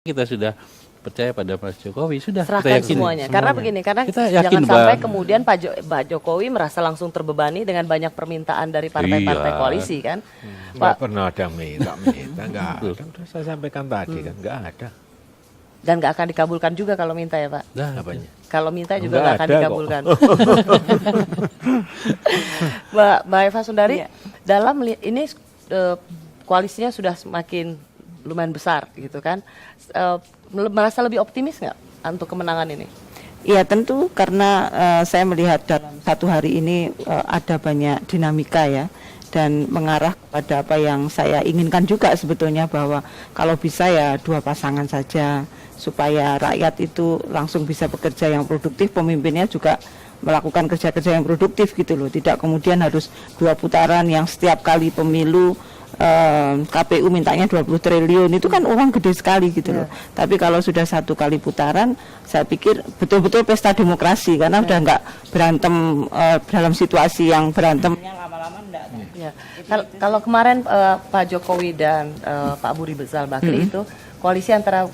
kita sudah percaya pada Pak Jokowi, sudah kita serahkan yakin semuanya. Karena begini, karena kita yakin jangan sampai bahwa kemudian Pak Jokowi merasa langsung terbebani dengan banyak permintaan dari partai-partai koalisi kan. Nggak pernah ada minta, nggak ada. Udah saya sampaikan tadi kan, nggak ada. Dan nggak akan dikabulkan juga kalau minta ya Pak. Nah, Apanya? Kalau minta juga Nggak nggak akan ada dikabulkan. Mbak Eva Sundari, dalam ini koalisinya sudah semakin lumayan besar gitu kan. Merasa lebih optimis nggak untuk kemenangan ini? Ya tentu karena saya melihat dalam satu hari ini ada banyak dinamika ya, dan mengarah kepada apa yang saya inginkan juga sebetulnya, bahwa kalau bisa ya dua pasangan saja supaya rakyat itu langsung bisa bekerja yang produktif, pemimpinnya juga melakukan kerja-kerja yang produktif gitu loh, tidak kemudian harus dua putaran yang setiap kali pemilu KPU mintanya 20 triliun, itu kan uang gede sekali gitu loh. Tapi kalau sudah satu kali putaran, saya pikir betul-betul pesta demokrasi, karena udah nggak berantem dalam situasi yang berantemnya lama-lama enggak. Ya. Kalau kemarin Pak Jokowi dan Pak Budi Besar Bakri itu koalisi antara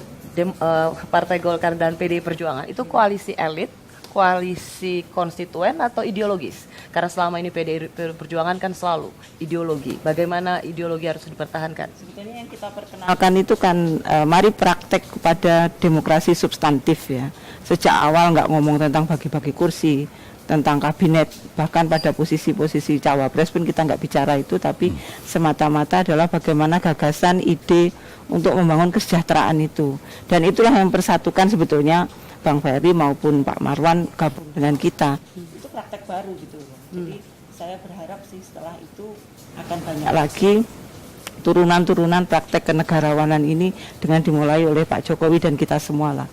Partai Golkar dan PDI Perjuangan, itu koalisi elit, koalisi konstituen atau ideologis? Karena selama ini PDI Perjuangan kan selalu ideologi. Bagaimana ideologi harus dipertahankan? Sebetulnya yang kita perkenalkan itu kan mari praktek kepada demokrasi substantif ya. Sejak awal nggak ngomong tentang bagi-bagi kursi, tentang kabinet, bahkan pada posisi-posisi cawapres pun kita nggak bicara itu, tapi semata-mata adalah bagaimana gagasan, ide untuk membangun kesejahteraan itu. Dan itulah yang mempersatukan sebetulnya Bang Ferry maupun Pak Marwan gabung dengan kita. Itu praktek baru gitu. Jadi saya berharap sih setelah itu akan banyak lagi turunan-turunan praktek kenegarawanan ini dengan dimulai oleh Pak Jokowi dan kita semua lah.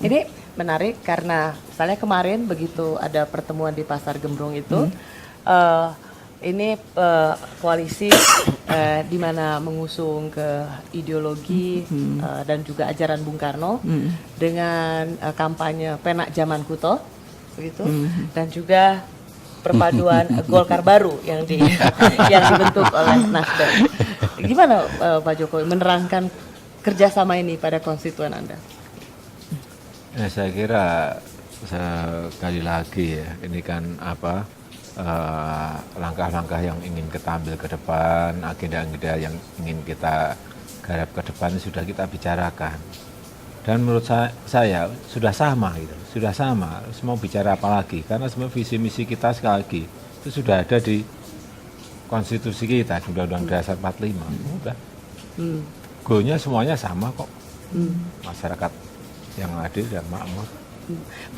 Ini menarik karena misalnya kemarin begitu ada pertemuan di Pasar Gembrong itu, ini koalisi di mana mengusung ke ideologi dan juga ajaran Bung Karno dengan kampanye penak zaman kuto, begitu, dan juga perpaduan Golkar baru yang dibentuk oleh Nasdem. Gimana Pak Jokowi menerangkan kerjasama ini pada konstituen Anda? Ya, saya kira sekali lagi ya, ini kan langkah-langkah yang ingin kita ambil ke depan, agenda-agenda yang ingin kita garap ke depan sudah kita bicarakan. Dan menurut saya sudah sama gitu, sudah sama. Mau bicara apa lagi? Karena semua visi misi kita sekali lagi itu sudah ada di konstitusi kita, di Undang-Undang Dasar 45. Udah. Goalnya semuanya sama kok. Masyarakat yang adil dan makmur.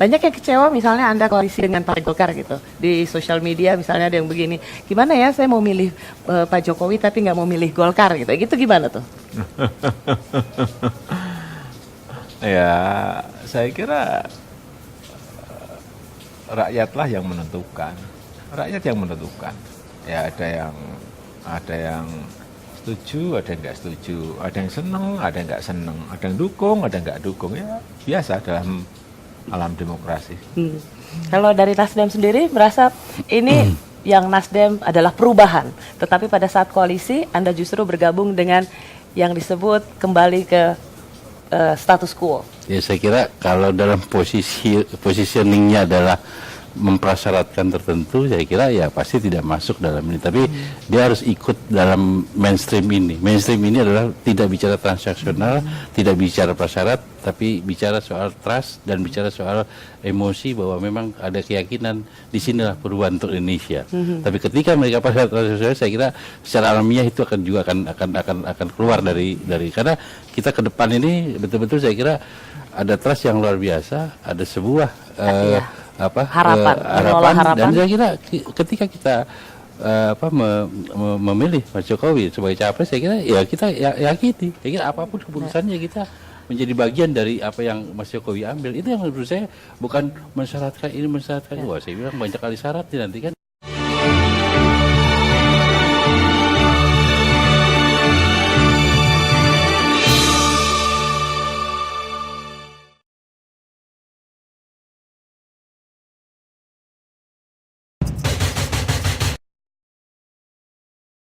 Banyak yang kecewa misalnya Anda koalisi dengan Partai Golkar gitu. Di sosial media misalnya ada yang begini, gimana ya saya mau milih Pak Jokowi tapi nggak mau milih Golkar gitu. Gitu gimana tuh? Ya, saya kira rakyatlah yang menentukan. Rakyat yang menentukan. Ya ada yang setuju, ada yang nggak setuju, ada yang seneng, ada yang nggak seneng, ada yang dukung, ada yang nggak dukung. Ya biasa dalam alam demokrasi. Kalau dari Nasdem sendiri merasa ini yang Nasdem adalah perubahan, tetapi pada saat koalisi Anda justru bergabung dengan yang disebut kembali ke status quo. ya saya kira kalau dalam positioningnya adalah memprasyaratkan tertentu, saya kira ya pasti tidak masuk dalam ini. Tapi dia harus ikut dalam mainstream ini. Mainstream ini adalah tidak bicara transaksional, tidak bicara prasyarat, tapi bicara soal trust dan bicara soal emosi bahwa memang ada keyakinan di sinilah perubahan untuk Indonesia. Tapi ketika mereka prasyarat transaksional, saya kira secara alamiah itu akan keluar dari karena kita ke depan ini betul-betul saya kira ada trust yang luar biasa, ada sebuah harapan, dan saya kira ketika kita memilih Pak Jokowi sebagai capres, saya kira ya kita yakini, saya kira apapun keputusannya kita menjadi bagian dari apa yang Mas Jokowi ambil. Itu yang menurut saya bukan mensyaratkan ini, mensyaratkan wah, saya bilang banyak kali syarat nanti kan.